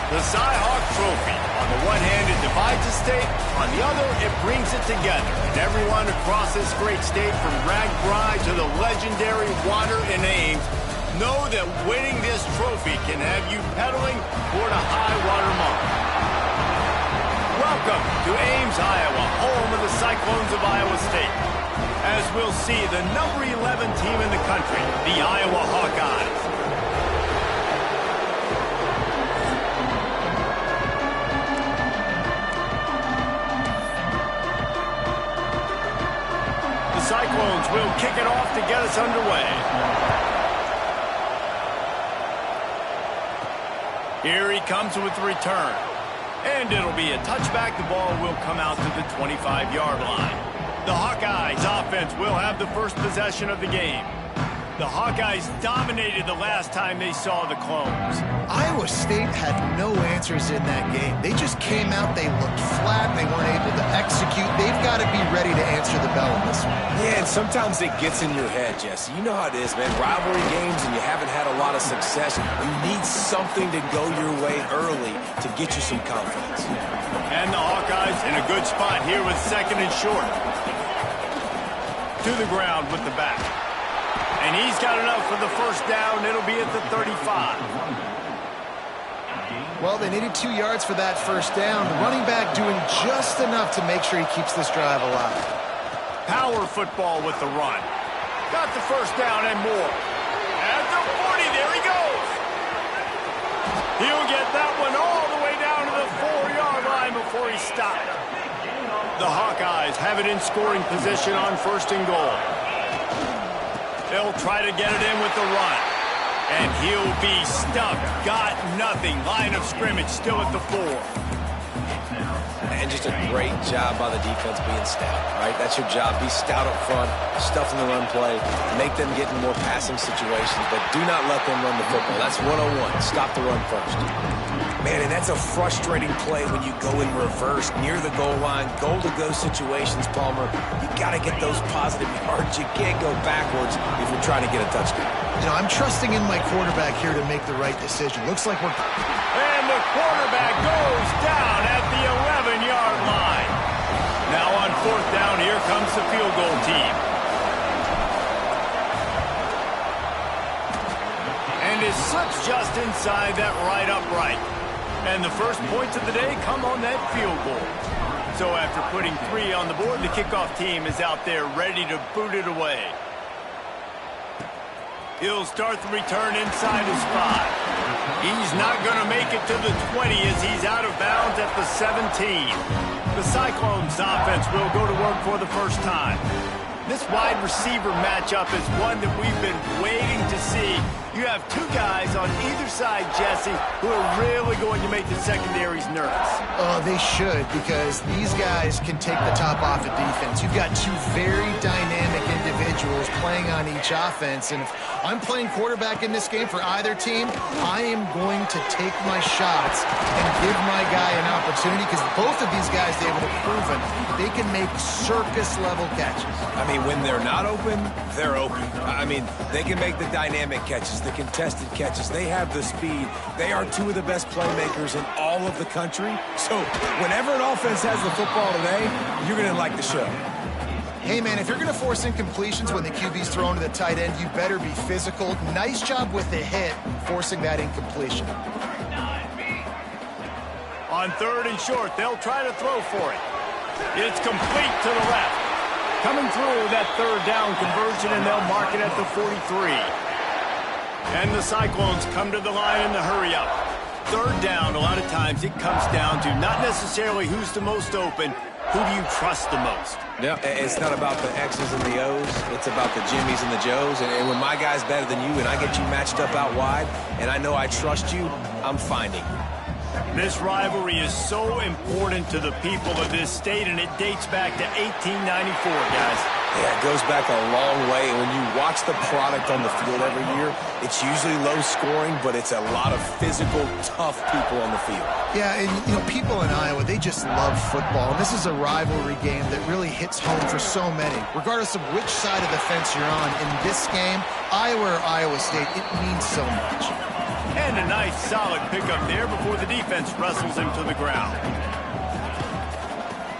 The Cy-Hawk Trophy. On the one hand, it divides a state. On the other, it brings it together. And everyone across this great state, from RAGBRAI to the legendary water in Ames, know that winning this trophy can have you pedaling toward a high water mark. Welcome to Ames, Iowa, home of the Cyclones of Iowa State. As we'll see, the number 11 team in the country, the Iowa Hawkeyes. Cyclones will kick it off to get us underway. Here he comes with the return. And it'll be a touchback. The ball will come out to the 25-yard line. The Hawkeyes offense will have the first possession of the game. The Hawkeyes dominated the last time they saw the Clones. Iowa State had no answers in that game. They just came out, they looked flat, they weren't able to execute. They've got to be ready to answer the bell in this one. Yeah, and sometimes it gets in your head, Jesse. You know how it is, man. Rivalry games and you haven't had a lot of success. You need something to go your way early to get you some confidence. And the Hawkeyes in a good spot here with second and short. To the ground with the back. And he's got enough for the first down. It'll be at the 35. Well, they needed 2 yards for that first down. The running back doing just enough to make sure he keeps this drive alive. Power football with the run. Got the first down and more. At the 40, there he goes. He'll get that one all the way down to the 4-yard line before he stopped. The Hawkeyes have it in scoring position on first and goal. They'll try to get it in with the run. And he'll be stuck. Got nothing. Line of scrimmage still at the 4. And just a great job by the defense being stout, right? That's your job. Be stout up front, stuff in the run play, make them get in more passing situations, but do not let them run the football. That's 101. Stop the run first. Man, and that's a frustrating play when you go in reverse near the goal line, goal-to-go situations, Palmer. You got to get those positive yards. You can't go backwards if you're trying to get a touchdown. You know, I'm trusting in my quarterback here to make the right decision. Looks like we're... And the quarterback goes down at the 11-yard line. Now on fourth down, here comes the field goal team. And it slips just inside that right upright. And the first points of the day come on that field goal. So after putting 3 on the board, the kickoff team is out there ready to boot it away. He'll start the return inside his 5. He's not going to make it to the 20 as he's out of bounds at the 17. The Cyclones offense will go to work for the first time. This wide receiver matchup is one that we've been waiting to see. You have 2 guys on either side, Jesse, who are really going to make the secondaries nervous. Oh, they should, because these guys can take the top off of defense. You've got 2 very dynamic individuals playing on each offense, and if I'm playing quarterback in this game for either team, I am going to take my shots and give my guy an opportunity, because both of these guys, they've proven they can make circus-level catches. I mean, when they're not open, they're open. I mean, they can make the dynamic catches, the contested catches. They have the speed. They are 2 of the best playmakers in all of the country. So whenever an offense has the football today, you're going to like the show. Hey, man, if you're going to force incompletions when the QB's thrown to the tight end, you better be physical. Nice job with the hit, forcing that incompletion. On third and short, they'll try to throw for it. It's complete to the left. Coming through that third down conversion, and they'll mark it at the 43. And the Cyclones come to the line in the hurry-up. Third down, a lot of times it comes down to not necessarily who's the most open, who do you trust the most? No, it's not about the X's and the O's. It's about the Jimmies and the Joes. And when my guy's better than you and I get you matched up out wide and I know I trust you, I'm finding. This rivalry is so important to the people of this state, and it dates back to 1894, guys. Yeah, it goes back a long way. And when you watch the product on the field every year, it's usually low scoring, but it's a lot of physical, tough people on the field. Yeah, and, you know, people in Iowa, they just love football. And this is a rivalry game that really hits home for so many. Regardless of which side of the fence you're on, in this game, Iowa or Iowa State, it means so much. And a nice solid pickup there before the defense wrestles him to the ground.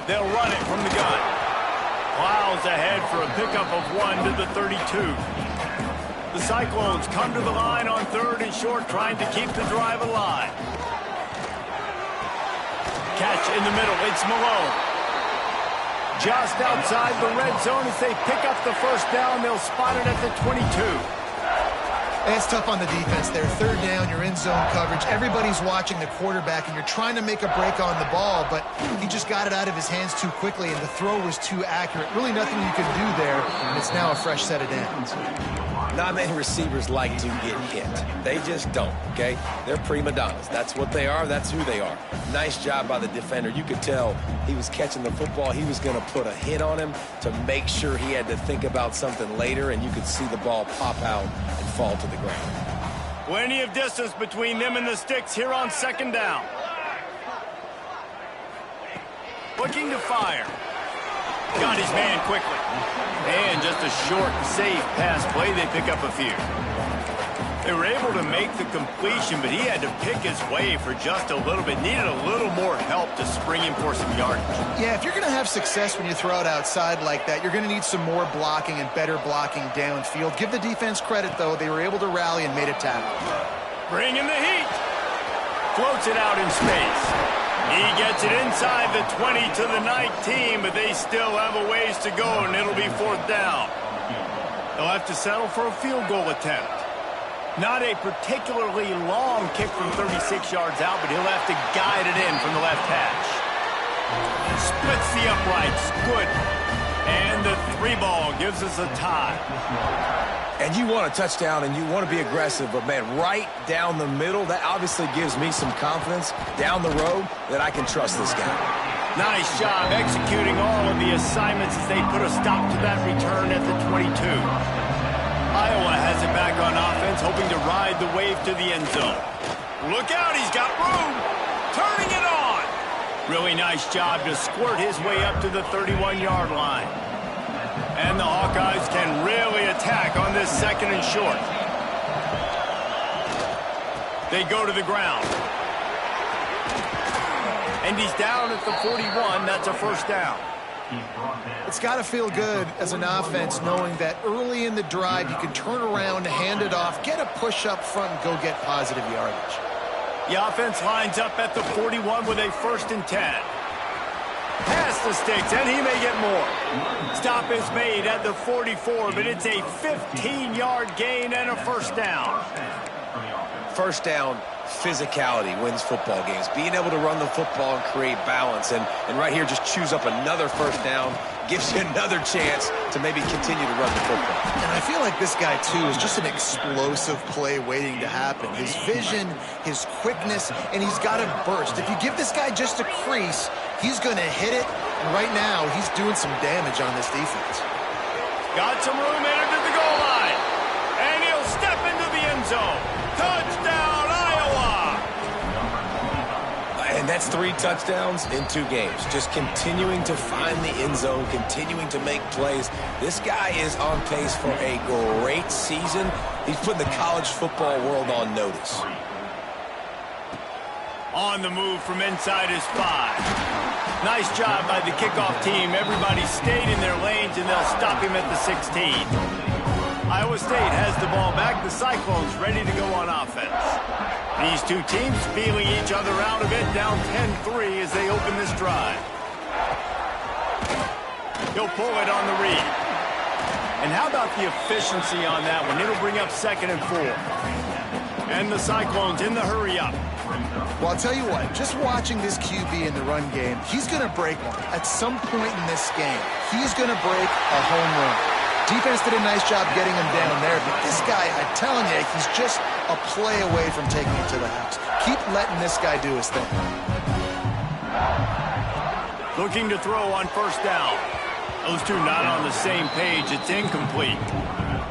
They'll run it from the gun. Plows ahead for a pickup of 1 to the 32. The Cyclones come to the line on 3rd and short, trying to keep the drive alive. Catch in the middle. It's Malone. Just outside the red zone as they pick up the first down. They'll spot it at the 22. It's tough on the defense there. 3rd down, you're in zone coverage. Everybody's watching the quarterback, and you're trying to make a break on the ball, but he just got it out of his hands too quickly, and the throw was too accurate. Really nothing you can do there, and it's now a fresh set of downs. Not many receivers like to get hit. They just don't, okay? They're prima donnas. That's what they are. That's who they are. Nice job by the defender. You could tell he was catching the football. He was going to put a hit on him to make sure he had to think about something later, and you could see the ball pop out and fall to the ground. Plenty of distance between them and the sticks here on 2nd down. Looking to fire. Got his man quickly. And just a short, safe pass play. They pick up a few. They were able to make the completion, but he had to pick his way for just a little bit. Needed a little more help to spring him for some yardage. Yeah, if you're going to have success when you throw it outside like that, you're going to need some more blocking and better blocking downfield. Give the defense credit, though. They were able to rally and made a tackle. Bringing the heat. Floats it out in space. He gets it inside the 20 to the 19, but they still have a ways to go, and it'll be 4th down. They'll have to settle for a field goal attempt. Not a particularly long kick from 36 yards out, but he'll have to guide it in from the left hash. Splits the uprights. Good. And the 3-ball gives us a tie. And you want a touchdown and you want to be aggressive, but, man, right down the middle, that obviously gives me some confidence down the road that I can trust this guy. Nice job executing all of the assignments as they put a stop to that return at the 22. Iowa has it back on offense, hoping to ride the wave to the end zone. Look out, he's got room. Turning it on. Really nice job to squirt his way up to the 31-yard line. And the Hawkeyes can really attack on this 2nd and short. They go to the ground. And he's down at the 41. That's a 1st down. It's got to feel good as an offense knowing that early in the drive you can turn around, hand it off, get a push up front, and go get positive yardage. The offense lines up at the 41 with a 1st and 10. Past the sticks, and he may get more. Stop is made at the 44, but it's a 15-yard gain and a 1st down. 1st down, physicality wins football games. Being able to run the football and create balance. And right here, just choose up another 1st down. Gives you another chance to maybe continue to run the football. And I feel like this guy, too, is just an explosive play waiting to happen. His vision, his quickness, and he's got a burst. If you give this guy just a crease, he's going to hit it. And right now, he's doing some damage on this defense. Got some room entered to the goal line. And he'll step into the end zone. Touchdown, Iowa! And that's 3 touchdowns in 2 games. Just continuing to find the end zone, continuing to make plays. This guy is on pace for a great season. He's putting the college football world on notice. On the move from inside his 5. Nice job by the kickoff team. Everybody stayed in their lanes, and they'll stop him at the 16. Iowa State has the ball back. The Cyclones ready to go on offense. These two teams feeling each other out a bit, down 10-3 as they open this drive. He'll pull it on the read. And how about the efficiency on that one? It'll bring up 2nd and 4. And the Cyclones in the hurry up. Well, I'll tell you what, just watching this QB in the run game, he's going to break one. At some point in this game, he's going to break a home run. Defense did a nice job getting him down there, but this guy, I'm telling you, he's just a play away from taking it to the house. Keep letting this guy do his thing. Looking to throw on 1st down. Those two not on the same page. It's incomplete.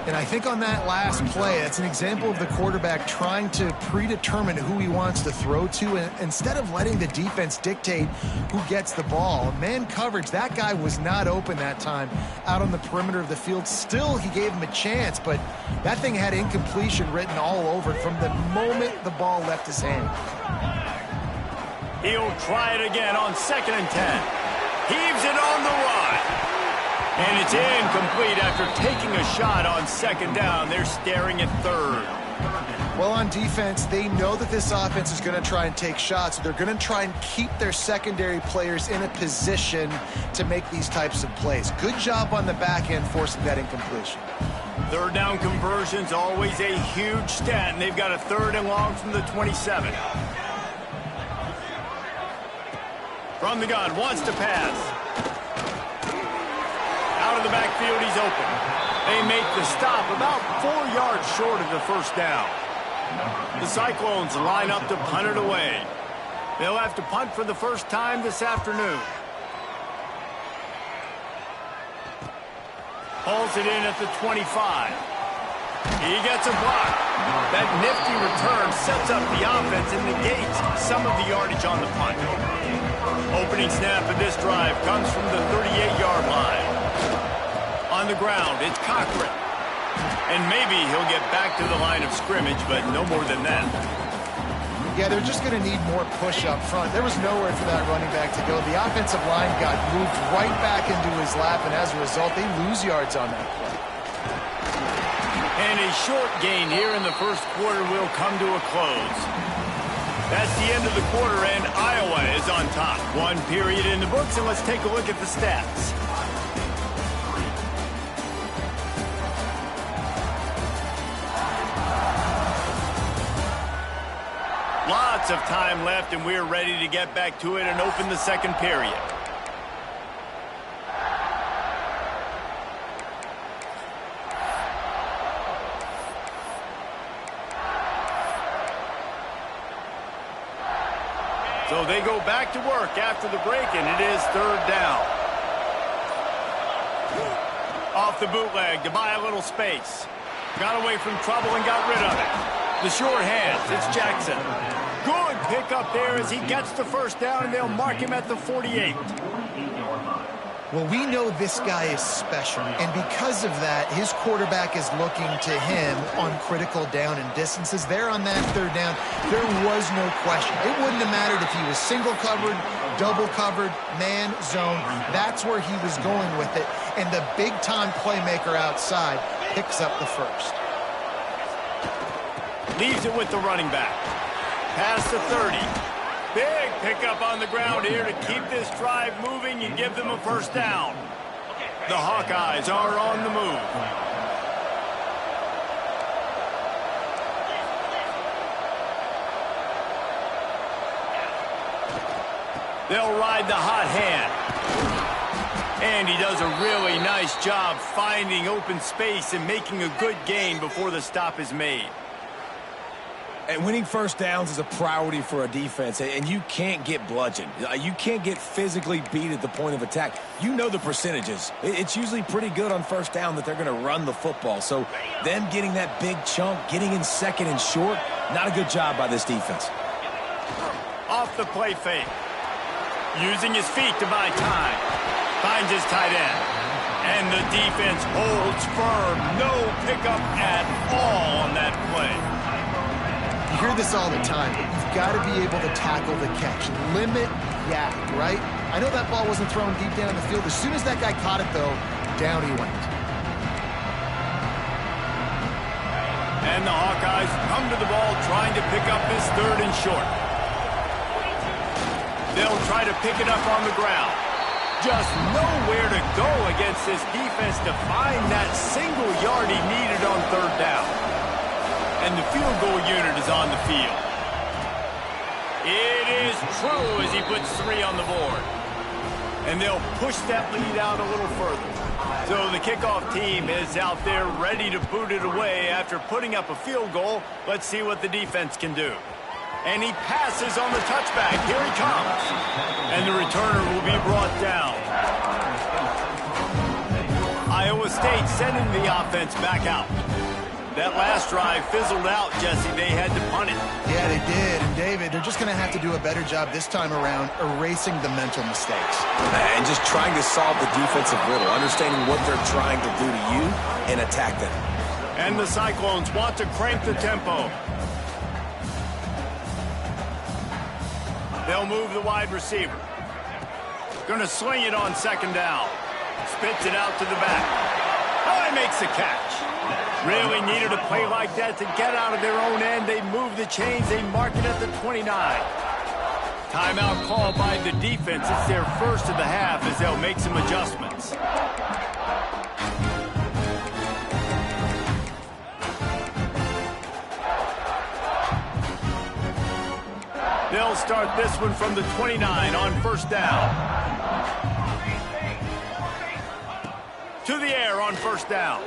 And I think on that last play, that's an example of the quarterback trying to predetermine who he wants to throw to, and instead of letting the defense dictate who gets the ball. Man coverage, that guy was not open that time out on the perimeter of the field. Still, he gave him a chance, but that thing had incompletion written all over it from the moment the ball left his hand. He'll try it again on 2nd and 10. Heaves it on the run. And it's incomplete after taking a shot on 2nd down. They're staring at 3rd. Well, on defense, they know that this offense is going to try and take shots. They're going to try and keep their secondary players in a position to make these types of plays. Good job on the back end forcing that incompletion. 3rd down conversion's always a huge stat, and they've got a 3rd and long from the 27. From the gun, wants to pass. Out of the backfield, he's open. They make the stop about 4 yards short of the 1st down. The Cyclones line up to punt it away. They'll have to punt for the first time this afternoon. Hauls it in at the 25. He gets a block. That nifty return sets up the offense and negates some of the yardage on the punt. Opening snap of this drive comes from the 38-yard line. On the ground, it's Cochran. And maybe he'll get back to the line of scrimmage, but no more than that. Yeah, they're just going to need more push up front. There was nowhere for that running back to go. The offensive line got moved right back into his lap, and as a result, they lose yards on that play. And a short gain here in the 1st quarter will come to a close. That's the end of the quarter, and Iowa is on top. 1 period in the books, and let's take a look at the stats. Lots of time left, and we're ready to get back to it and open the 2nd period. So they go back to work after the break, and it is 3rd down. Off the bootleg to buy a little space. Got away from trouble and got rid of it. The short hands, it's Jackson. Good pickup there as he gets the 1st down, and they'll mark him at the 48. Well, we know this guy is special, and because of that, his quarterback is looking to him on critical down and distances. There on that 3rd down, there was no question. It wouldn't have mattered if he was single covered, double covered, man, zone. That's where he was going with it, and the big-time playmaker outside picks up the 1st. Leaves it with the running back. Past the 30. Big pickup on the ground here to keep this drive moving and give them a 1st down. The Hawkeyes are on the move. They'll ride the hot hand. And he does a really nice job finding open space and making a good gain before the stop is made. And winning 1st downs is a priority for a defense, and you can't get bludgeoned. You can't get physically beat at the point of attack. You know the percentages. It's usually pretty good on 1st down that they're going to run the football. So them getting that big chunk, getting in 2nd and short, not a good job by this defense. Off the play fake. Using his feet to buy time. Finds his tight end. And the defense holds firm. No pickup at all on that play. You hear this all the time, but you've got to be able to tackle the catch. Limit yak, right? I know that ball wasn't thrown deep down the field. As soon as that guy caught it, though, down he went. And the Hawkeyes come to the ball trying to pick up this 3rd and short. They'll try to pick it up on the ground. Just nowhere to go against this defense to find that single yard he needed on 3rd down. And the field goal unit is on the field. It is true as he puts 3 on the board. And they'll push that lead out a little further. So the kickoff team is out there ready to boot it away after putting up a field goal. Let's see what the defense can do. And he passes on the touchback. Here he comes. And the returner will be brought down. Iowa State sending the offense back out. That last drive fizzled out, Jesse. They had to punt it. Yeah, they did. And, David, they're just going to have to do a better job this time around erasing the mental mistakes. And just trying to solve the defensive riddle, understanding what they're trying to do to you and attack them. And the Cyclones want to crank the tempo. They'll move the wide receiver. Going to sling it on second down. Spits it out to the back. Oh, he makes the catch. Really needed a play like that to get out of their own end. They move the chains. They mark it at the 29. Timeout called by the defense. It's their first of the half as they'll make some adjustments. They'll start this one from the 29 on first down. To the air on first down.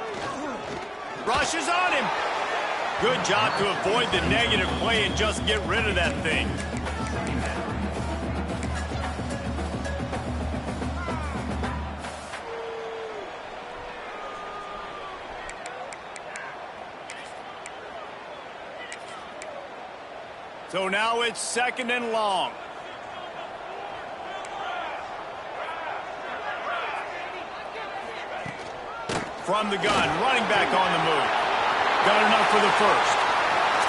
Rushes on him. Good job to avoid the negative play and just get rid of that thing. So now it's second and long. From the gun, running back on the move. Got enough for the first.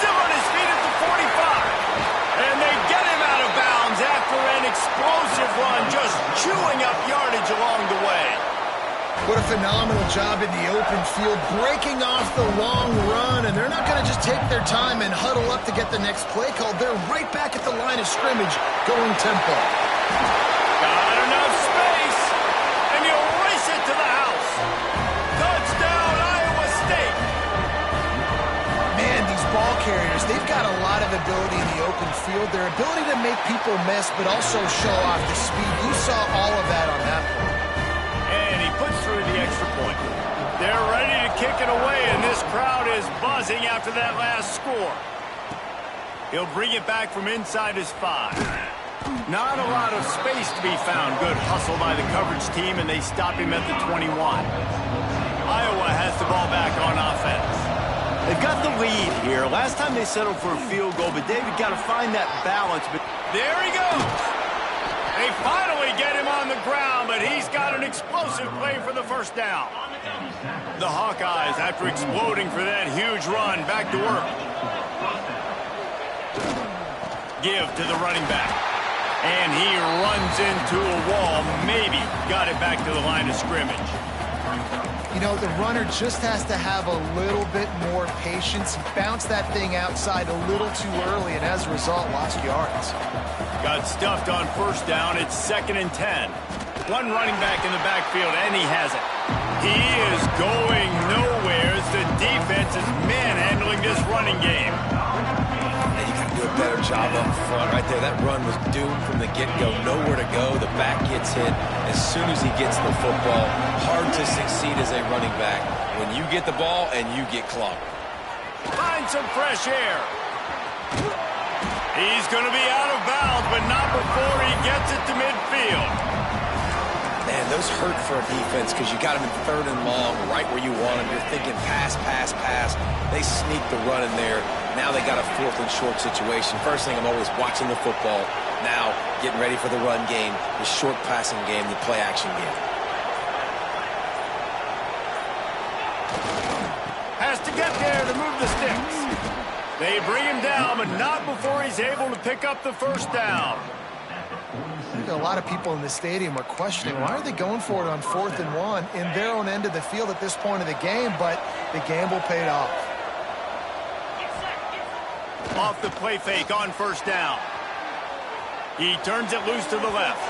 Still on his feet at the 45. And they get him out of bounds after an explosive run, just chewing up yardage along the way. What a phenomenal job in the open field, breaking off the long run, and they're not going to just take their time and huddle up to get the next play called. They're right back at the line of scrimmage, going tempo. Got enough space, and you race it to the house. Touchdown, Iowa State. Man, these ball carriers, they've got a lot of ability in the open field. Their ability to make people miss, but also show off the speed. You saw all of that on that play. And he puts through the extra point. They're ready to kick it away, and this crowd is buzzing after that last score. He'll bring it back from inside his 5. Not a lot of space to be found. Good hustle by the coverage team, and they stop him at the 21. Iowa has the ball back on offense. They've got the lead here. Last time they settled for a field goal, but David got to find that balance. But there he goes. They finally get him on the ground, but he's got an explosive play for the first down. The Hawkeyes, after exploding for that huge run, back to work. Give to the running back. And he runs into a wall. Maybe got it back to the line of scrimmage. You know, the runner just has to have a little bit more patience. He bounced that thing outside a little too early, and as a result, lost yards. Got stuffed on first down. It's 2nd and 10. One running back in the backfield, and he has it. He is going nowhere as the defense is manhandling this running game. And you got to do a better job up front. Right there, that run was doomed from the get-go. Nowhere to go. The back gets hit as soon as he gets the football. Hard to succeed as a running back when you get the ball and you get clogged. Find some fresh air. He's going to be out of bounds, but not before he gets it to midfield. Man, those hurt for a defense because you got him in 3rd and long, right where you want him. You're thinking pass, pass, pass. They sneak the run in there. Now they got a 4th and short situation. First thing, I'm always watching the football. Now, getting ready for the run game, the short passing game, the play-action game. Has to get there to move the sticks. They bring him down, but not before he's able to pick up the first down. I think a lot of people in the stadium are questioning, why are they going for it on 4th and 1 in their own end of the field at this point of the game, but the gamble paid off. Off the play fake on first down. He turns it loose to the left.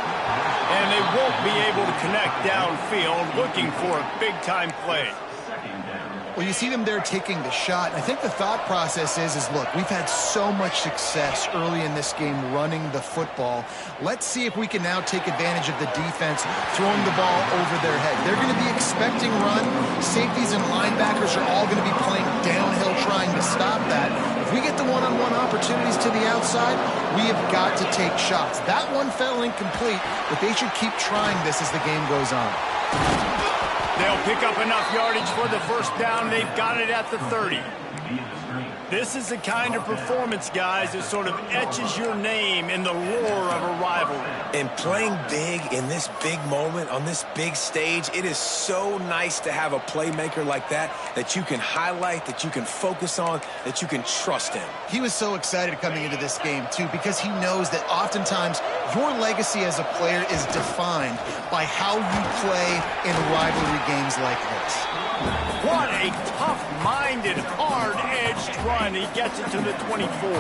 And they won't be able to connect downfield, looking for a big-time play. Well, you see them there taking the shot. I think the thought process is look, we've had so much success early in this game running the football. Let's see if we can now take advantage of the defense throwing the ball over their head. They're going to be expecting run. Safeties and linebackers are all going to be playing downhill trying to stop that. If we get the one-on-one opportunities to the outside, we have got to take shots. That one fell incomplete, but they should keep trying this as the game goes on. They'll pick up enough yardage for the first down. They've got it at the 30. This is the kind of performance, guys, that sort of etches your name in the roar of a rivalry. And playing big in this big moment, on this big stage, it is so nice to have a playmaker like that you can highlight, that you can focus on, that you can trust in. He was so excited coming into this game, too, because he knows that oftentimes your legacy as a player is defined by how you play in rivalry games like this. What a tough-minded, hard-edged run. He gets it to the 24.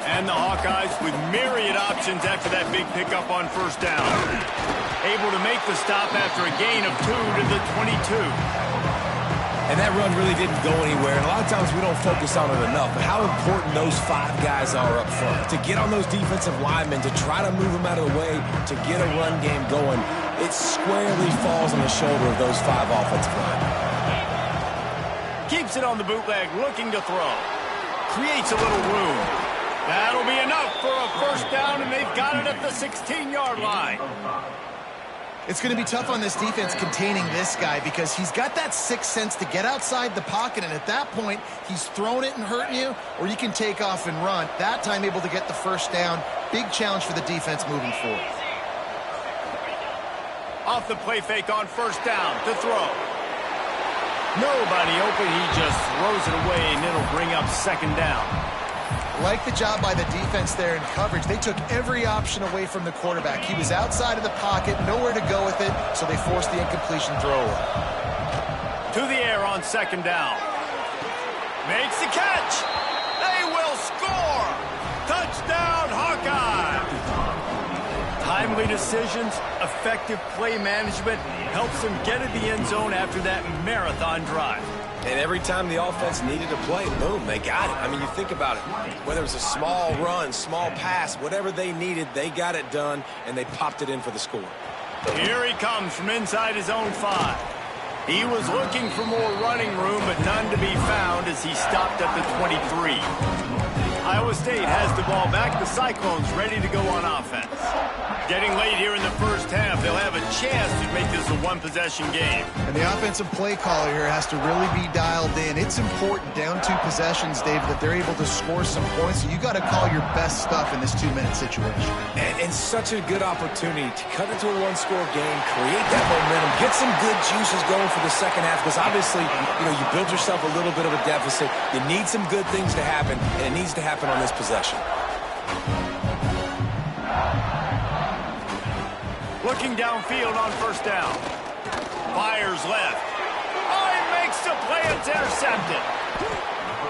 And the Hawkeyes with myriad options after that big pickup on first down. Able to make the stop after a gain of 2 to the 22. And that run really didn't go anywhere. And a lot of times we don't focus on it enough. But how important those 5 guys are up front. To get on those defensive linemen, to try to move them out of the way, to get a run game going, it squarely falls on the shoulder of those 5 offensive linemen. Keeps it on the bootleg, looking to throw. Creates a little room. That'll be enough for a first down, and they've got it at the 16-yard line. It's going to be tough on this defense containing this guy because he's got that sixth sense to get outside the pocket, and at that point, he's throwing it and hurting you, or you can take off and run. That time able to get the first down. Big challenge for the defense moving forward. Off the play fake on first down to throw. Nobody open, he just throws it away, and it'll bring up second down. Like the job by the defense there in coverage. They took every option away from the quarterback. He was outside of the pocket, nowhere to go with it, so they forced the incompletion throw away. To the air on second down. Makes the catch. They will score. Touchdown, Hawkeye. Timely decisions, effective play management helps them get to the end zone after that marathon drive. And every time the offense needed a play, boom, they got it. I mean, you think about it. Whether it was a small run, small pass, whatever they needed, they got it done, and they popped it in for the score. Here he comes from inside his own 5. He was looking for more running room, but none to be found as he stopped at the 23. Iowa State has the ball back. The Cyclones ready to go on offense. Getting late here in the first half, they'll have a chance to make this a one-possession game. And the offensive play caller here has to really be dialed in. It's important down 2 possessions, David, that they're able to score some points. So you got to call your best stuff in this 2-minute situation. And such a good opportunity to cut into a one-score game, create that momentum, get some good juices going for the second half. Because obviously, you build yourself a little bit of a deficit. You need some good things to happen, and it needs to happen on this possession. Looking downfield on first down. Fires left. Oh, he makes the play. It's intercepted.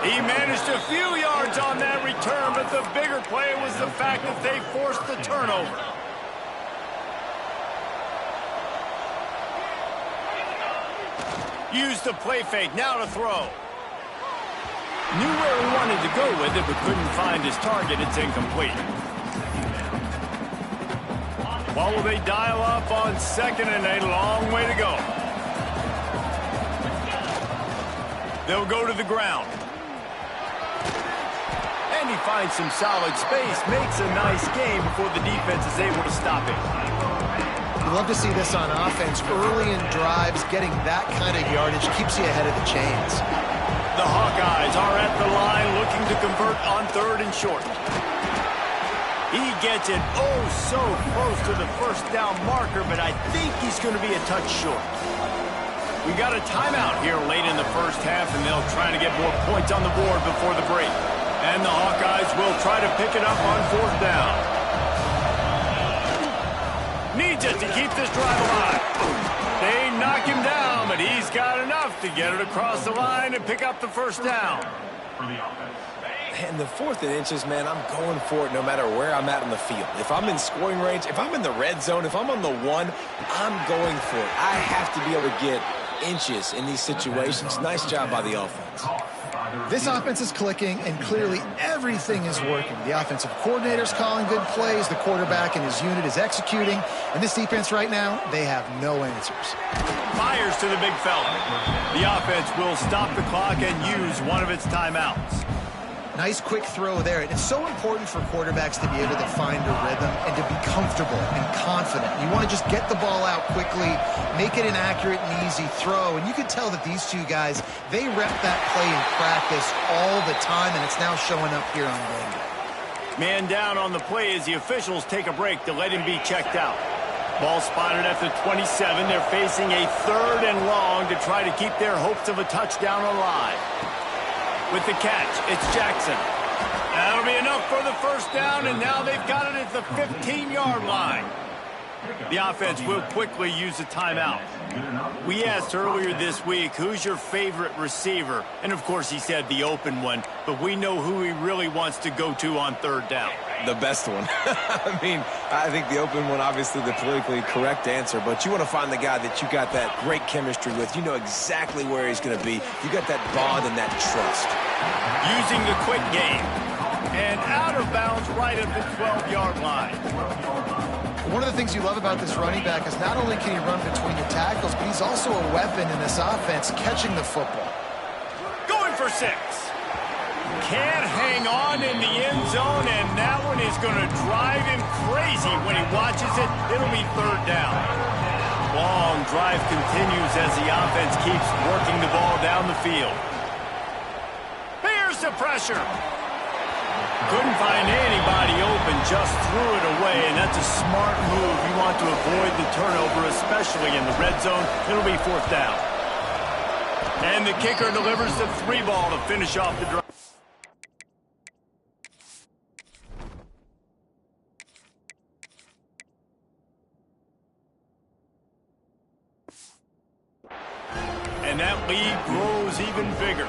He managed a few yards on that return, but the bigger play was the fact that they forced the turnover. Used the play fake. Now to throw. Knew where he wanted to go with it, but couldn't find his target. It's incomplete. Well, will they dial up on second and a long way to go? They'll go to the ground. And he finds some solid space, makes a nice game before the defense is able to stop it. You love to see this on offense. Early in drives, getting that kind of yardage keeps you ahead of the chains. The Hawkeyes are at the line looking to convert on third and short. He gets it so close to the first down marker, but I think he's going to be a touch short. We got a timeout here late in the first half, and they'll try to get more points on the board before the break. And the Hawkeyes will try to pick it up on fourth down. Needs it to keep this drive alive. They knock him down, but he's got enough to get it across the line and pick up the first down. And the 4th and inches, man, I'm going for it no matter where I'm at in the field. If I'm in scoring range, if I'm in the red zone, if I'm on the 1, I'm going for it. I have to be able to get inches in these situations. Nice job by the offense. This offense is clicking, and clearly everything is working. The offensive coordinator's calling good plays. The quarterback and his unit is executing. And this defense right now, they have no answers. Fires to the big fella. The offense will stop the clock and use one of its timeouts. Nice quick throw there. And it's so important for quarterbacks to be able to find a rhythm and to be comfortable and confident. You want to just get the ball out quickly, make it an accurate and easy throw. And you can tell that these two guys, they rep that play in practice all the time, and it's now showing up here on game day. Man down on the play as the officials take a break to let him be checked out. Ball spotted at the 27. They're facing a 3rd and long to try to keep their hopes of a touchdown alive. With the catch, it's Jackson. That'll be enough for the first down, and now they've got it at the 15-yard line. The offense will quickly use a timeout. We asked earlier this week, who's your favorite receiver? And, of course, he said the open one, but we know who he really wants to go to on 3rd down. The best one. I mean, I think the open one, obviously the politically correct answer, but you want to find the guy that you got that great chemistry with. You know exactly where he's going to be. You got that bond and that trust. Using the quick game. And out of bounds right at the 12-yard line. One of the things you love about this running back is not only can he run between the tackles, but he's also a weapon in this offense catching the football. Going for 6. Can't hang on in the end zone, and that one is going to drive him crazy when he watches it. It'll be 3rd down. Long drive continues as the offense keeps working the ball down the field. Here's the pressure. Couldn't find anybody open, just threw it away, and that's a smart move. You want to avoid the turnover, especially in the red zone. It'll be 4th down. And the kicker delivers the 3 ball to finish off the drive. And that lead grows even bigger.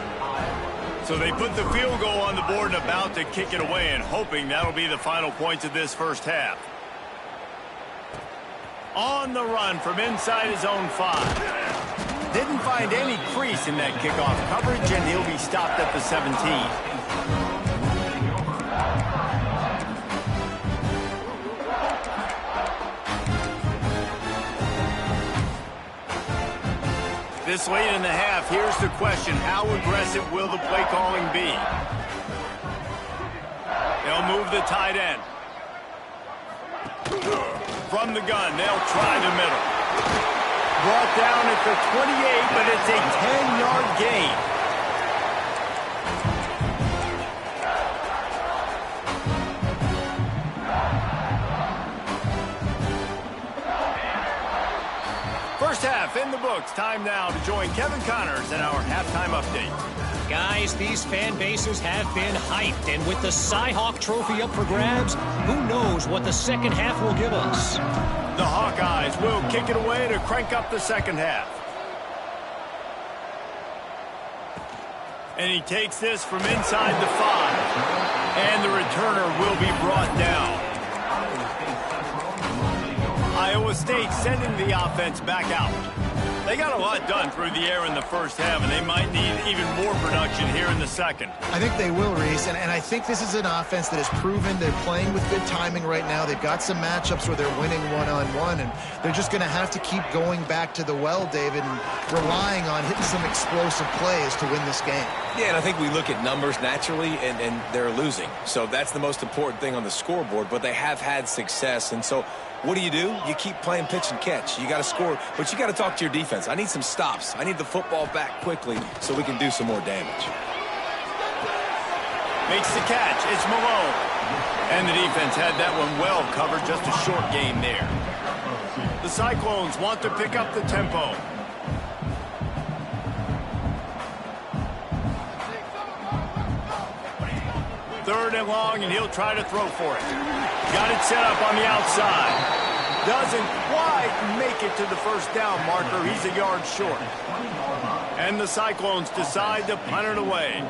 So they put the field goal on the board and about to kick it away, and hoping that'll be the final points of this first half. On the run from inside his own 5. Didn't find any crease in that kickoff coverage, and he'll be stopped at the 17. This late in the half, here's the question. How aggressive will the play calling be? They'll move the tight end. From the gun, they'll try the middle. Brought down at the 28, but it's a 10-yard gain. First half in the books. Time now to join Kevin Connors in our halftime update. Guys, these fan bases have been hyped, and with the Cy-Hawk Trophy up for grabs, who knows what the second half will give us. The Hawkeyes will kick it away to crank up the second half. And he takes this from inside the 5. And the returner will be brought down. Iowa State sending the offense back out. They got a lot done through the air in the first half, and they might need even more production here in the second. I think they will, Reese, and I think this is an offense that has proven they're playing with good timing right now. They've got some matchups where they're winning one-on-one, and they're just going to have to keep going back to the well, David, and relying on hitting some explosive plays to win this game. Yeah, and I think we look at numbers naturally, and they're losing. So that's the most important thing on the scoreboard, but they have had success, and so what do? You keep playing pitch and catch. You got to score, but you got to talk to your defense. I need some stops. I need the football back quickly so we can do some more damage. Makes the catch. It's Malone. And the defense had that one well covered. Just a short game there. The Cyclones want to pick up the tempo. Third and long, and he'll try to throw for it. Got it set up on the outside. Doesn't quite make it to the first down marker. He's a yard short. And the Cyclones decide to punt it away.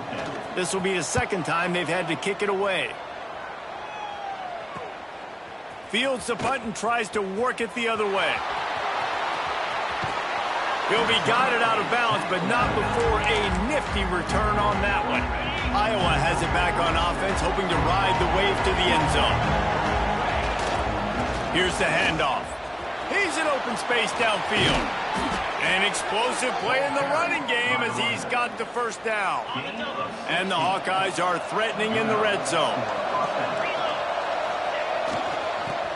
This will be the second time they've had to kick it away. Fields the punt and tries to work it the other way. He'll be guided out of bounds, but not before a nifty return on that one. Iowa has it back on offense, hoping to ride the wave to the end zone. Here's the handoff. He's in open space downfield. An explosive play in the running game as he's got the first down. And the Hawkeyes are threatening in the red zone.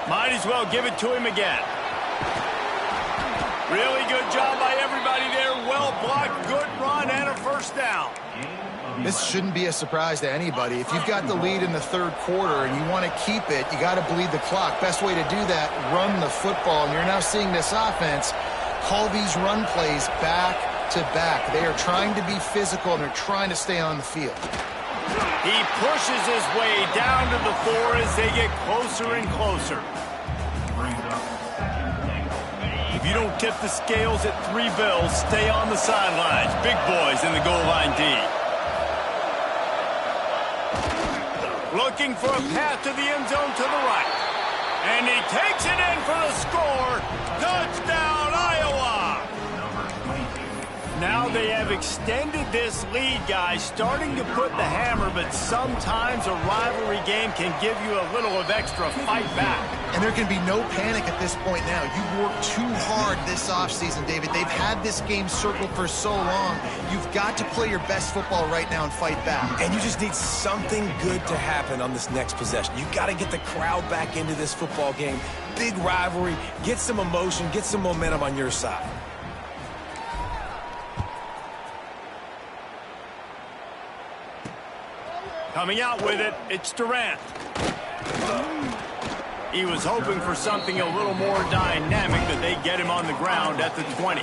Might as well give it to him again. Really good job by everybody there. Well blocked, good run, and a first down. This shouldn't be a surprise to anybody. If you've got the lead in the third quarter and you want to keep it, you got to bleed the clock. Best way to do that, run the football. And you're now seeing this offense call these run plays back to back. They are trying to be physical, and they're trying to stay on the field. He pushes his way down to the 4 as they get closer and closer. If you don't tip the scales at 3 bills, stay on the sidelines. Big boys in the goal line D. Looking for a path to the end zone to the right. And he takes it in for the score. Touchdown, Iowa! Now they have extended this lead, guys, starting to put the hammer, but sometimes a rivalry game can give you a little of extra fight back. And there can be no panic at this point now. You've worked too hard this offseason, David. They've had this game circled for so long. You've got to play your best football right now and fight back. And you just need something good to happen on this next possession. You got to get the crowd back into this football game. Big rivalry. Get some emotion. Get some momentum on your side. Coming out with it, it's Durant. He was hoping for something a little more dynamic, but they get him on the ground at the 20.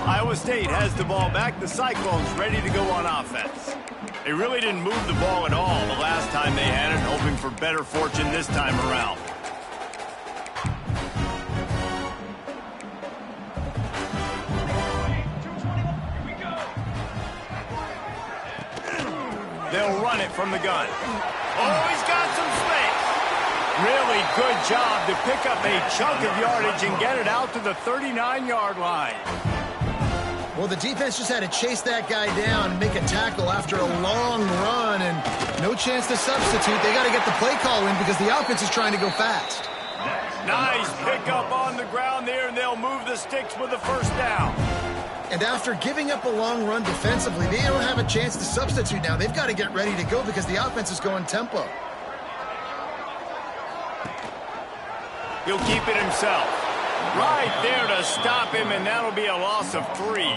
Iowa State has the ball back. The Cyclones ready to go on offense. They really didn't move the ball at all the last time they had it, hoping for better fortune this time around. They'll run it from the gun. Oh, he's got some space. Really good job to pick up a chunk of yardage and get it out to the 39-yard line. Well, the defense just had to chase that guy down and make a tackle after a long run, and no chance to substitute. They got to get the play call in because the offense is trying to go fast. Nice pickup on the ground there, and they'll move the sticks with the first down. And after giving up a long run defensively, they don't have a chance to substitute now. They've got to get ready to go because the offense is going tempo. He'll keep it himself. Right there to stop him, and that'll be a loss of 3.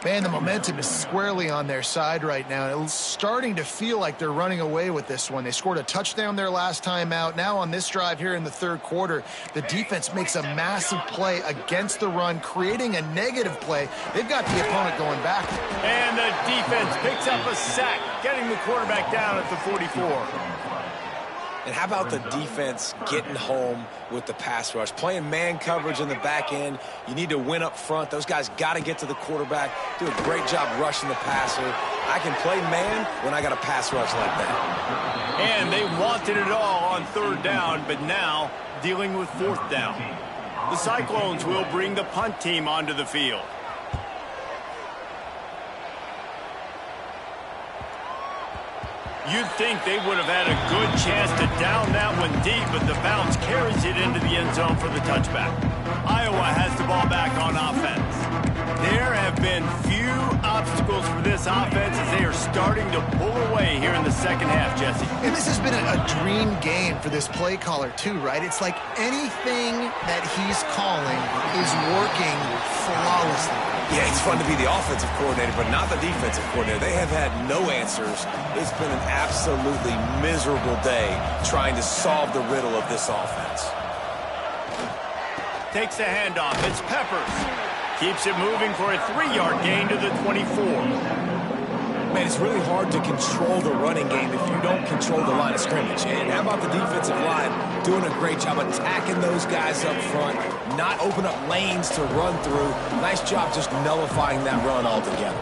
Man, the momentum is squarely on their side right now. It's starting to feel like they're running away with this one. They scored a touchdown their last time out. Now on this drive here in the third quarter, the defense makes a massive play against the run, creating a negative play. They've got the opponent going back. And the defense picks up a sack, getting the quarterback down at the 44. And how about the defense getting home with the pass rush? Playing man coverage in the back end. You need to win up front. Those guys got to get to the quarterback, do a great job rushing the passer. I can play man when I got a pass rush like that. And they wanted it all on third down, but now dealing with fourth down. The Cyclones will bring the punt team onto the field. You'd think they would have had a good chance to down that one deep, but the bounce carries it into the end zone for the touchback. Iowa has the ball back on offense. There have been few obstacles for this offense as they are starting to pull away here in the second half, Jesse. And this has been a dream game for this play caller too, right? It's like anything that he's calling is working flawlessly. Yeah, it's fun to be the offensive coordinator, but not the defensive coordinator. They have had no answers. It's been an absolutely miserable day trying to solve the riddle of this offense. Takes the handoff. It's Peppers. Keeps it moving for a 3-yard gain to the 24. Man, it's really hard to control the running game if you don't control the line of scrimmage. And how about the defensive line doing a great job attacking those guys up front, not open up lanes to run through. Nice job just nullifying that run altogether.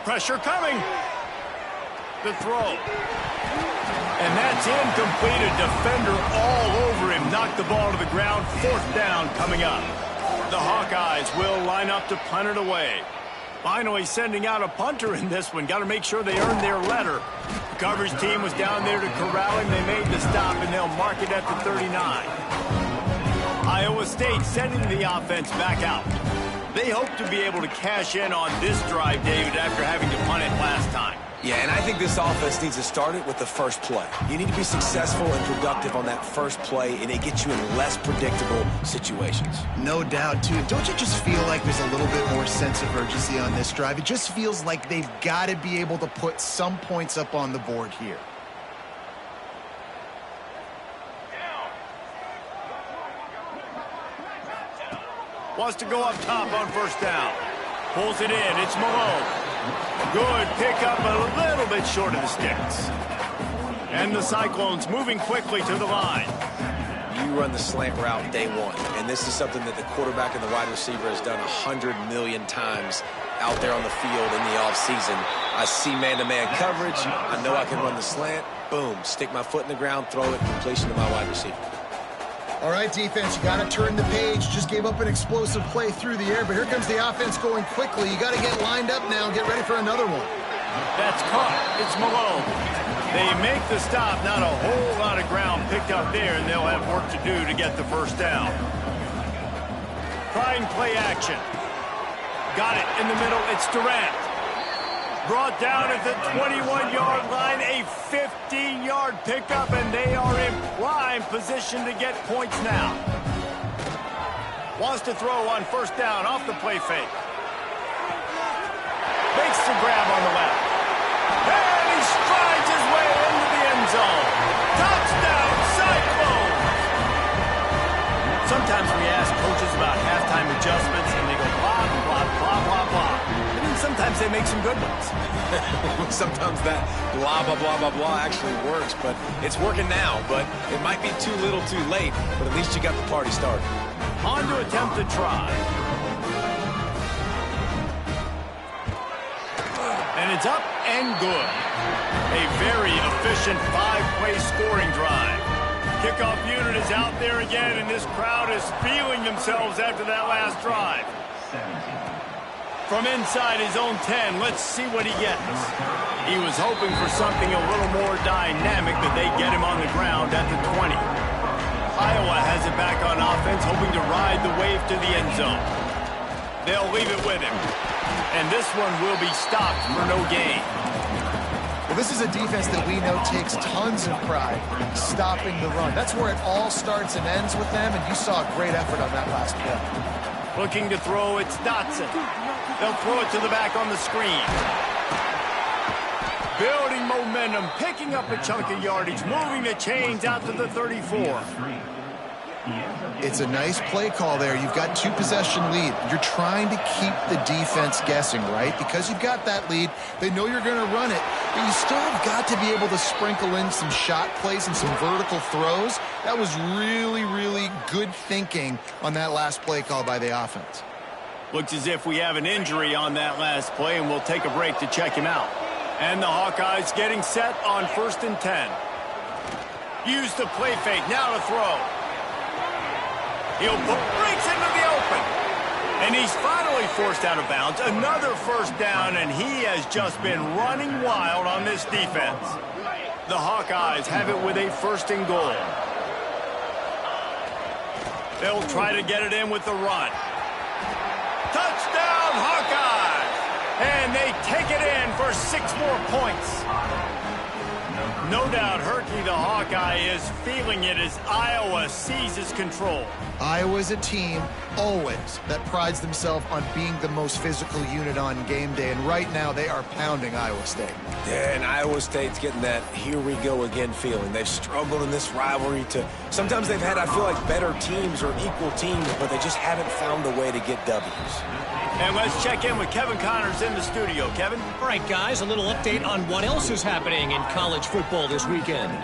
Pressure coming. The throw. And that's incomplete. A defender all over him. Knocked the ball to the ground. Fourth down coming up. The Hawkeyes will line up to punt it away. Finally sending out a punter in this one. Got to make sure they earn their letter. The coverage team was down there to corral him. They made the stop, and they'll mark it at the 39. Iowa State sending the offense back out. They hope to be able to cash in on this drive, David, after having to punt it last time. Yeah, and I think this offense needs to start it with the first play. You need to be successful and productive on that first play, and it gets you in less predictable situations. No doubt, too. Don't you just feel like there's a little bit more sense of urgency on this drive? It just feels like they've got to be able to put some points up on the board here. Wants to go up top on first down. Pulls it in. It's Malone. Good pickup, a little bit short of the sticks. And the Cyclones moving quickly to the line. You run the slant route day one, and this is something that the quarterback and the wide receiver has done 100 million times out there on the field in the offseason. I see man-to-man coverage. I know I can run the slant. Boom, stick my foot in the ground, throw it, completion to my wide receiver. All right, defense, you got to turn the page. Just gave up an explosive play through the air, but here comes the offense going quickly. You got to get lined up now and get ready for another one. That's caught. It's Malone. They make the stop. Not a whole lot of ground picked up there, and they'll have work to do to get the first down. Trying play action. Got it in the middle. It's Durant. Brought down at the 21-yard line, a 15-yard pickup, and they are in prime position to get points now. Wants to throw on first down off the play fake. Makes the grab on the left. And he strides his way into the end zone. Touchdown, Cyclones! Sometimes we ask coaches about halftime adjustments, and they go blah, blah, blah, blah, blah. Sometimes they make some good ones. Sometimes that blah, blah, blah, blah, blah actually works, but it's working now. But it might be too little too late, but at least you got the party started. On to attempt to try. And it's up and good. A very efficient 5-play scoring drive. Kickoff unit is out there again, and this crowd is feeling themselves after that last drive. From inside his own 10, let's see what he gets. He was hoping for something a little more dynamic, but they get him on the ground at the 20. Iowa has it back on offense, hoping to ride the wave to the end zone. They'll leave it with him. And this one will be stopped for no gain. Well, this is a defense that we know takes tons of pride in stopping the run. That's where it all starts and ends with them, and you saw a great effort on that last play. Looking to throw, it's Dotson. They'll throw it to the back on the screen. Building momentum, picking up a chunk of yardage, moving the chains out to the 34. It's a nice play call there. You've got 2-possession lead. You're trying to keep the defense guessing, right? Because you've got that lead, they know you're going to run it, but you still have got to be able to sprinkle in some shot plays and some vertical throws. That was really, really good thinking on that last play call by the offense. Looks as if we have an injury on that last play, and we'll take a break to check him out. And the Hawkeyes getting set on 1st and 10. Use the play fake, now to throw. Breaks into the open. And he's finally forced out of bounds. Another first down, and he has just been running wild on this defense. The Hawkeyes have it with a 1st and goal. They'll try to get it in with the run. Touchdown, Hawkeyes! And they take it in for 6 more points. No doubt Herky the Hawkeye is feeling it as Iowa seizes control. Iowa's a team, always, that prides themselves on being the most physical unit on game day, and right now they are pounding Iowa State. Yeah, and Iowa State's getting that here we go again feeling. They've struggled in this rivalry sometimes they've had, I feel like, better teams or equal teams, but they just haven't found a way to get W's. And let's check in with Kevin Connors in the studio. Kevin? All right, guys, a little update on what else is happening in college football this weekend.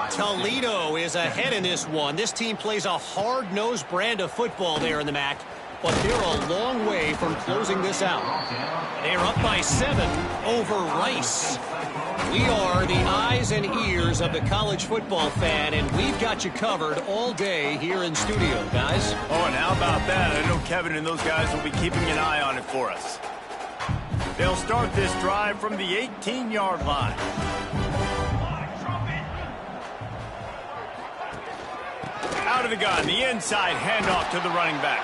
Toledo is ahead in this one. This team plays a hard-nosed brand of football there in the MAC, but they're a long way from closing this out. They're up by 7 over Rice. We are the eyes and ears of the college football fan, and we've got you covered all day here in studio, guys. Oh, and how about that? I know Kevin and those guys will be keeping an eye on it for us. They'll start this drive from the 18-yard line. Out of the gun. The inside handoff to the running back.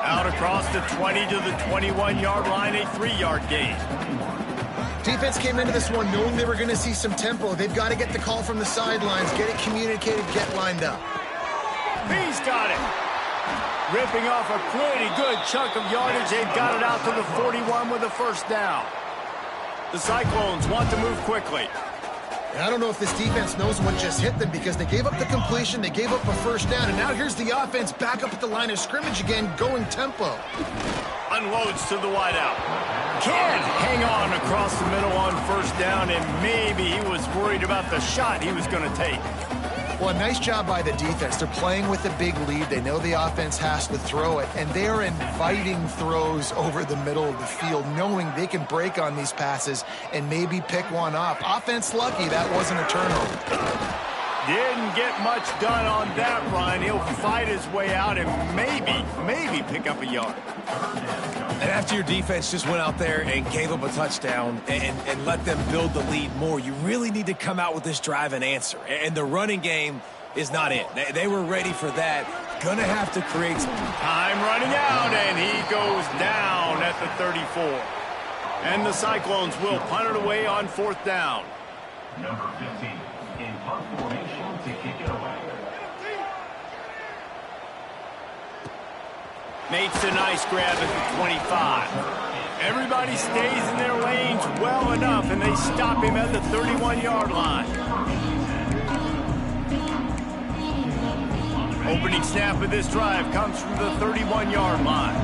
Out across the 20 to the 21-yard line, a 3-yard gain. Defense came into this one knowing they were going to see some tempo. They've got to get the call from the sidelines, get it communicated, get lined up. He's got it. Ripping off a pretty good chunk of yardage. They've got it out to the 41 with a first down. The Cyclones want to move quickly. And I don't know if this defense knows what just hit them because they gave up the completion, they gave up a first down, and now here's the offense back up at the line of scrimmage again, going tempo. Unloads to the wideout. Can't hang on across the middle on first down, and maybe he was worried about the shot he was going to take. Well, a nice job by the defense. They're playing with a big lead. They know the offense has to throw it, and they are inviting throws over the middle of the field, knowing they can break on these passes and maybe pick one off. Offense lucky that wasn't a turnover. Didn't get much done on that run. He'll fight his way out and maybe pick up a yard. And after your defense just went out there and gave up a touchdown and let them build the lead more, you really need to come out with this drive and answer. And the running game is not it. They were ready for that. Gonna have to create some time running out, and he goes down at the 34. And the Cyclones will punt it away on fourth down. Number 15 in punt formation to kick it away. Makes a nice grab at the 25. Everybody stays in their lanes well enough, and they stop him at the 31-yard line. Opening snap of this drive comes from the 31-yard line.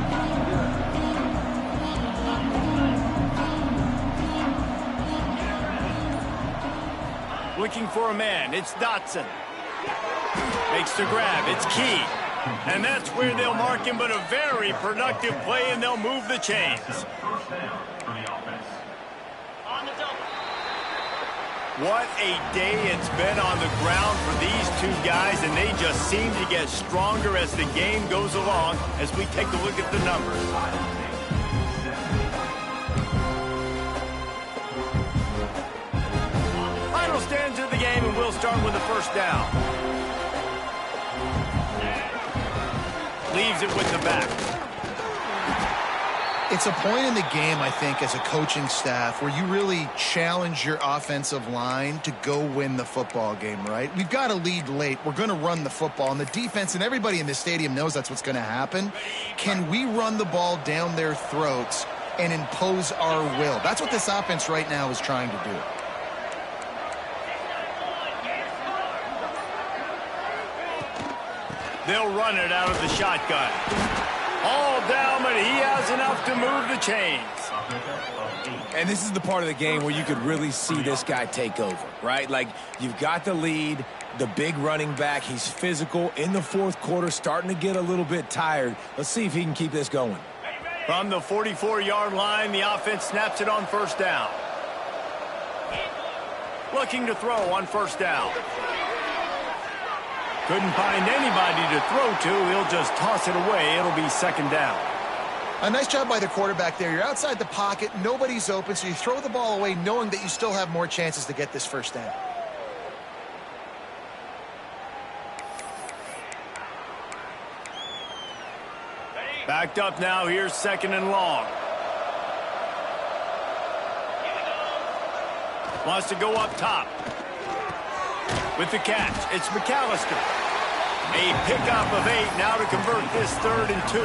Looking for a man. It's Dotson. Makes the grab. It's Key. And that's where they'll mark him, but a very productive play, and they'll move the chains. What a day it's been on the ground for these two guys, and they just seem to get stronger as the game goes along as we take a look at the numbers. Final stanza of the game, and we'll start with the first down. Leaves it with the back. It's a point in the game, I think, as a coaching staff where you really challenge your offensive line to go win the football game, right? We've got a lead late. We're going to run the football, and the defense and everybody in the stadium knows that's what's going to happen. Can we run the ball down their throats and impose our will? That's what this offense right now is trying to do. They'll run it out of the shotgun. All down, but he has enough to move the chains. And this is the part of the game where you could really see this guy take over, right? Like, you've got the lead, the big running back. He's physical in the fourth quarter, starting to get a little bit tired. Let's see if he can keep this going. From the 44-yard line, the offense snaps it on first down. Looking to throw on first down. Couldn't find anybody to throw to. He'll just toss it away. It'll be second down. A nice job by the quarterback there. You're outside the pocket. Nobody's open, so you throw the ball away knowing that you still have more chances to get this first down. Backed up now. Here's second and long. Wants to go up top. With the catch, it's McAllister. A pickup of 8 now to convert this 3rd and 2.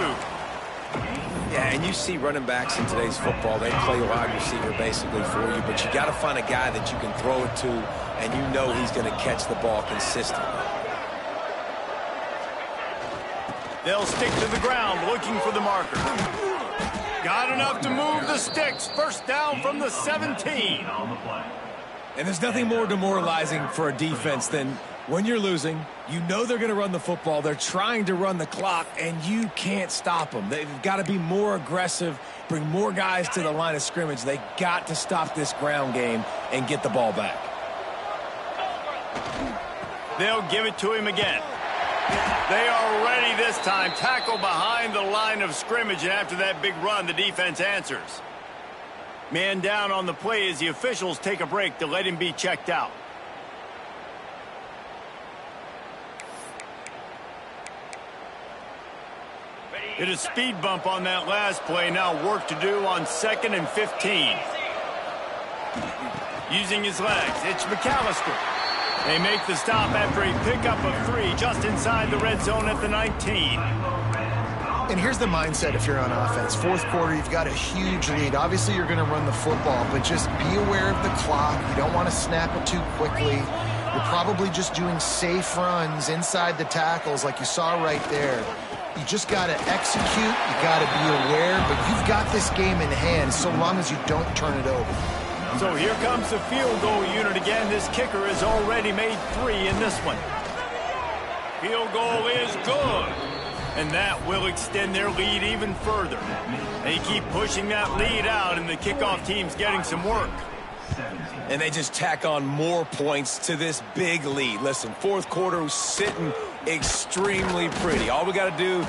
Yeah, and you see running backs in today's football, they play wide receiver basically for you, but you got to find a guy that you can throw it to, and you know he's going to catch the ball consistently. They'll stick to the ground looking for the marker. Got enough to move the sticks. First down from the 17. And there's nothing more demoralizing for a defense than when you're losing, you know they're going to run the football, they're trying to run the clock, and you can't stop them. They've got to be more aggressive, bring more guys to the line of scrimmage. They got to stop this ground game and get the ball back. They'll give it to him again. They are ready this time. Tackle behind the line of scrimmage, and after that big run, the defense answers. Man down on the play as the officials take a break to let him be checked out. Hit a speed bump on that last play. Now work to do on 2nd and 15. Using his legs, it's McAllister. They make the stop after a pickup of 3 just inside the red zone at the 19. And here's the mindset if you're on offense. Fourth quarter, you've got a huge lead. Obviously, you're going to run the football, but just be aware of the clock. You don't want to snap it too quickly. You're probably just doing safe runs inside the tackles like you saw right there. You just got to execute. You got to be aware, but you've got this game in hand so long as you don't turn it over. So here comes the field goal unit again. This kicker has already made 3 in this one. Field goal is good. And that will extend their lead even further. They keep pushing that lead out, and the kickoff team's getting some work. And they just tack on more points to this big lead. Listen, fourth quarter was sitting extremely pretty. All we got to do,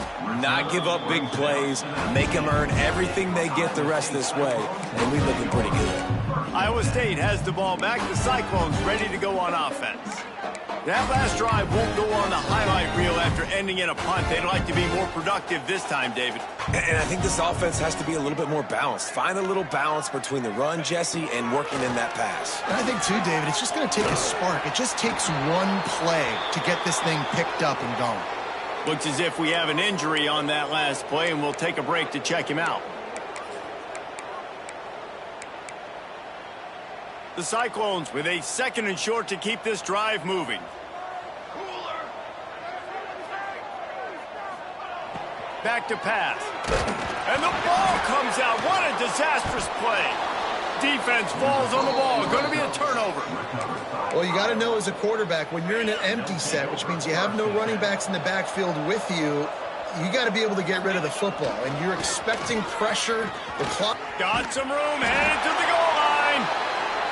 not give up big plays, make them earn everything they get the rest of this way, and we're looking pretty good. Iowa State has the ball back. The Cyclones ready to go on offense. That last drive won't go on the highlight reel after ending in a punt. They'd like to be more productive this time, David. And I think this offense has to be a little bit more balanced. Find a little balance between the run, Jesse, and working in that pass. And I think, too, David, it's just going to take a spark. It just takes one play to get this thing picked up and going. Looks as if we have an injury on that last play, and we'll take a break to check him out. The Cyclones with a 2nd and short to keep this drive moving. Back to pass. And the ball comes out. What a disastrous play. Defense falls on the ball. Going to be a turnover. Well, you got to know as a quarterback, when you're in an empty set, which means you have no running backs in the backfield with you, you got to be able to get rid of the football. And you're expecting pressure. The clock. Got some room. Headed to the goal line.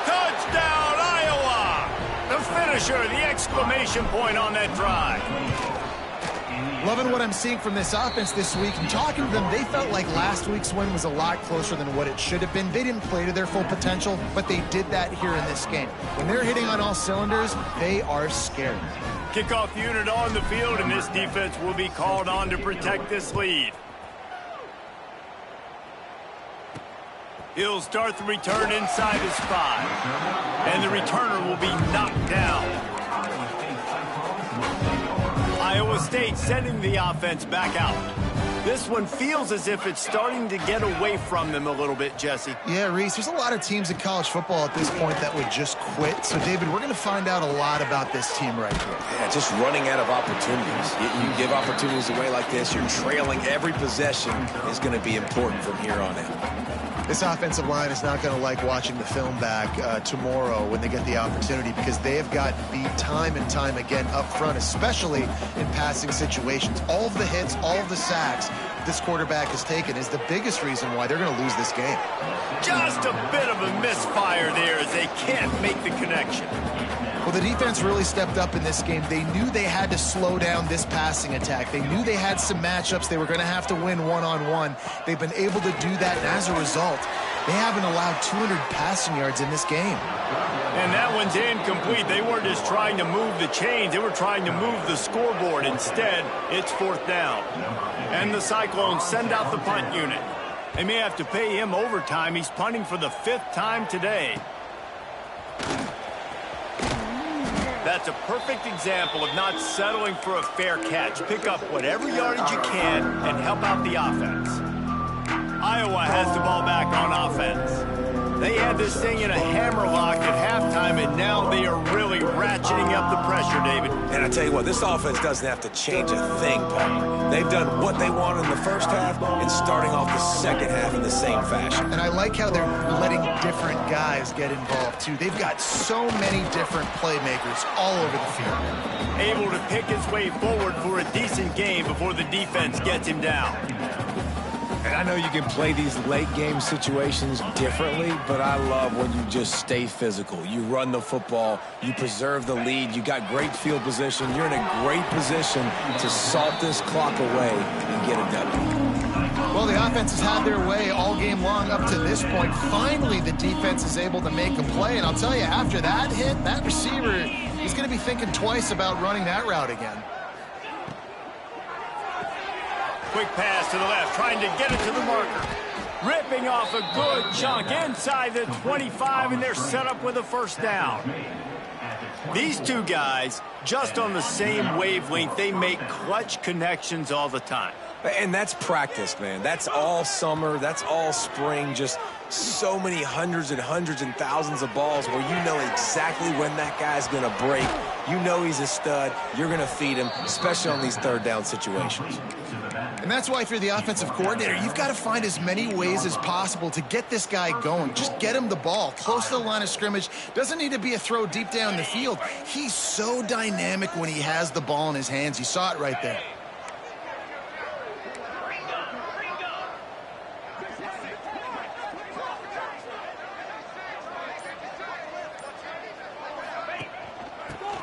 Touchdown, Iowa. The finisher, the exclamation point on that drive. Loving what I'm seeing from this offense this week. And talking to them, they felt like last week's win was a lot closer than what it should have been. They didn't play to their full potential, but they did that here in this game. When they're hitting on all cylinders, they are scary. Kickoff unit on the field, and this defense will be called on to protect this lead. He'll start the return inside his 5. And the returner will be knocked down. Iowa State sending the offense back out. This one feels as if it's starting to get away from them a little bit, Jesse. Yeah, Reese, there's a lot of teams in college football at this point that would just quit. So, David, we're going to find out a lot about this team right here. Yeah, just running out of opportunities. You give opportunities away like this, you're trailing every possession is going to be important from here on out. This offensive line is not going to like watching the film back tomorrow when they get the opportunity, because they have got beat time and time again up front, especially in passing situations. All of the hits, all of the sacks this quarterback has taken is the biggest reason why they're going to lose this game. Just a bit of a misfire there as they can't make the connection. Well, the defense really stepped up in this game. They knew they had to slow down this passing attack. They knew they had some matchups they were going to have to win one-on-one. They've been able to do that, and as a result, they haven't allowed 200 passing yards in this game. And that one's incomplete. They weren't just trying to move the chains. They were trying to move the scoreboard. Instead, it's 4th down. And the Cyclones send out the punt unit. They may have to pay him overtime. He's punting for the 5th time today. That's a perfect example of not settling for a fair catch. Pick up whatever yardage you can and help out the offense. Iowa has the ball back on offense. They had this thing in a hammerlock at halftime, and now they are really ratcheting up the pressure, David. And I tell you what, this offense doesn't have to change a thing, Paul. They've done what they wanted in the first half and starting off the second half in the same fashion. And I like how they're letting different guys get involved, too. They've got so many different playmakers all over the field. Able to pick his way forward for a decent game before the defense gets him down. And I know you can play these late-game situations differently, but I love when you just stay physical. You run the football, you preserve the lead, you got great field position, you're in a great position to salt this clock away and get a W. Well, the offense has had their way all game long up to this point. Finally, the defense is able to make a play, and I'll tell you, after that hit, that receiver is going to be thinking twice about running that route again. Quick pass to the left, trying to get it to the marker. Ripping off a good chunk inside the 25, and they're set up with a first down. These two guys, just on the same wavelength, they make clutch connections all the time. And that's practice, man. That's all summer. That's all spring. Just so many hundreds and thousands of balls where you know exactly when that guy's going to break. You know he's a stud. You're going to feed him, especially on these third down situations. And that's why if you're the offensive coordinator, you've got to find as many ways as possible to get this guy going. Just get him the ball close to the line of scrimmage. Doesn't need to be a throw deep down the field. He's so dynamic when he has the ball in his hands. You saw it right there.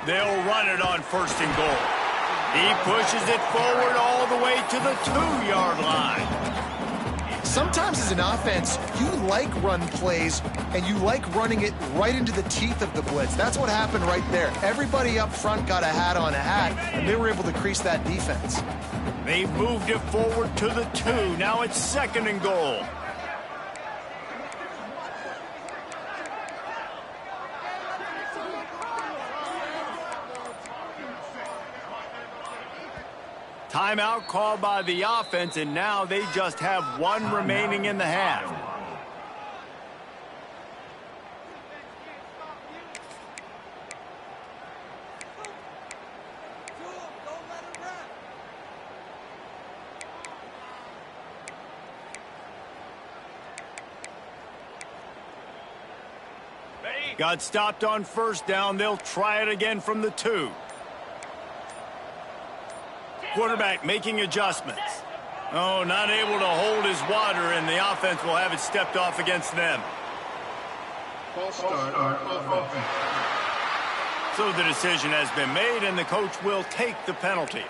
They'll run it on first and goal. He pushes it forward all the way to the 2-yard line. Sometimes as an offense, you like run plays, and you like running it right into the teeth of the blitz. That's what happened right there. Everybody up front got a hat on a hat, and they were able to crease that defense. They moved it forward to the 2. Now it's second and goal. Timeout called by the offense, and now they just have one remaining in the half. Got stopped on first down. They'll try it again from the 2. Quarterback making adjustments. Oh, not able to hold his water, and the offense will have it stepped off against them. False start on offense. So the decision has been made, and the coach will take the penalty.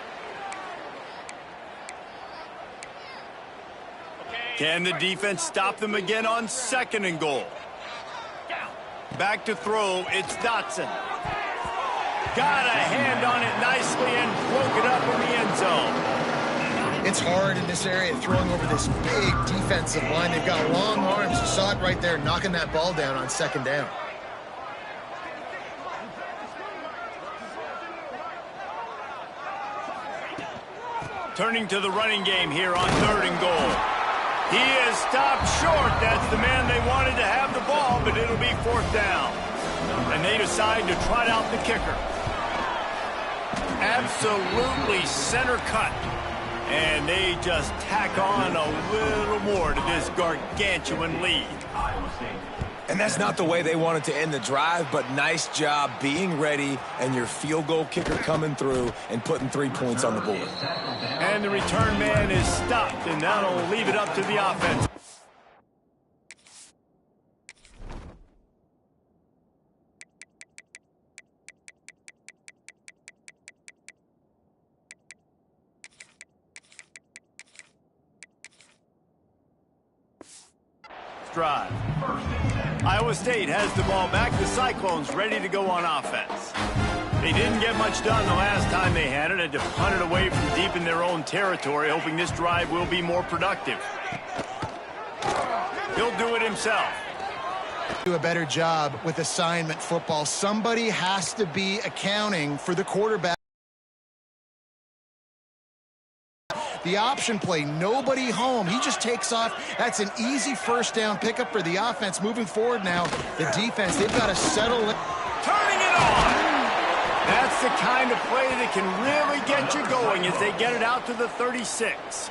Can the defense stop them again on second and goal? Back to throw, it's Dotson. Got a hand on it nicely and broke it up in the end zone. It's hard in this area throwing over this big defensive line. They've got long arms. You saw it right there, knocking that ball down on second down. Turning to the running game here on third and goal. He is stopped short. That's the man they wanted to have the ball, but it'll be fourth down. And they decide to trot out the kicker. Absolutely center cut. And they just tack on a little more to this gargantuan lead. And that's not the way they wanted to end the drive, but nice job being ready and your field goal kicker coming through and putting 3 points on the board. And the return man is stopped, and that'll leave it up to the offense. Drive. Iowa State has the ball back. The Cyclones ready to go on offense. They didn't get much done the last time they had it. Had to punt it away from deep in their own territory, hoping this drive will be more productive. He'll do it himself. Do a better job with assignment football. Somebody has to be accounting for the quarterback. The option play, nobody home. He just takes off. That's an easy first down pickup for the offense. Moving forward now, the defense, they've got to settle it. Turning it on. That's the kind of play that can really get you going as they get it out to the 36.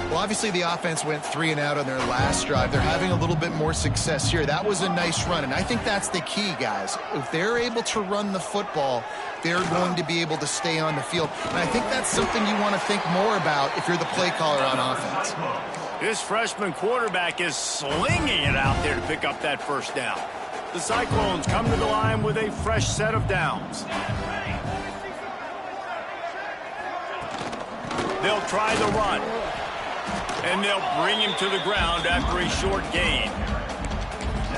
Well, obviously the offense went 3 and out on their last drive. They're having a little bit more success here. That was a nice run, and I think that's the key, guys. If they're able to run the football, they're going to be able to stay on the field. And I think that's something you want to think more about if you're the play caller on offense. This freshman quarterback is slinging it out there to pick up that first down. The Cyclones come to the line with a fresh set of downs. They'll try the run. And they'll bring him to the ground after a short gain.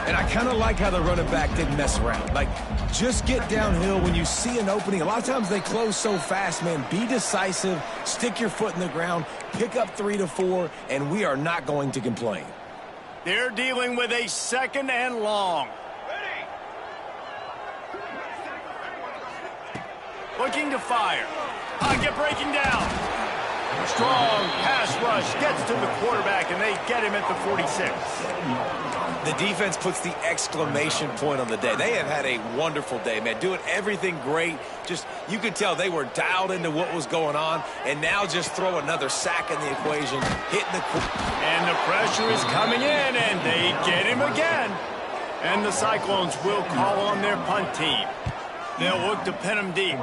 And I kind of like how the running back didn't mess around. Like, just get downhill when you see an opening. A lot of times they close so fast, man. Be decisive, stick your foot in the ground, pick up 3 to 4, and we are not going to complain. They're dealing with a 2nd and long. Looking to fire. Pocket breaking down. Strong pass rush gets to the quarterback, and they get him at the 46. The defense puts the exclamation point on the day. They have had a wonderful day, man. Doing everything great. Just, you could tell they were dialed into what was going on, and now just throw another sack in the equation, hitting the... And the pressure is coming in, and they get him again. And the Cyclones will call on their punt team. They'll look to pin him deep.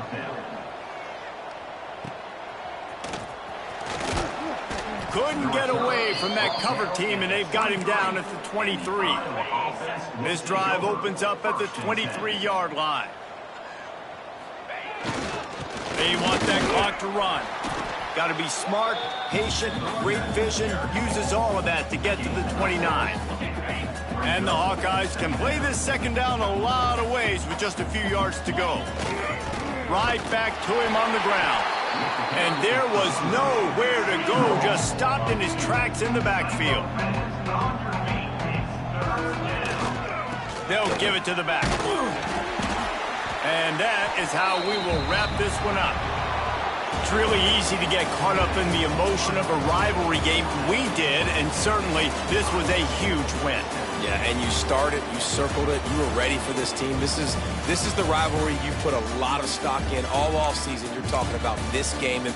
Couldn't get away from that cover team, and they've got him down at the 23. This drive opens up at the 23-yard line. They want that clock to run. Got to be smart, patient, great vision, uses all of that to get to the 29. And the Hawkeyes can play this 2nd down a lot of ways with just a few yards to go. Right back to him on the ground. And there was nowhere to go, just stopped in his tracks in the backfield. They'll give it to the back. And that is how we will wrap this one up. It's really easy to get caught up in the emotion of a rivalry game. We did, and certainly this was a huge win. Yeah, and you started, you circled it, you were ready for this team. This is the rivalry you put a lot of stock in all offseason. You're talking about this game. And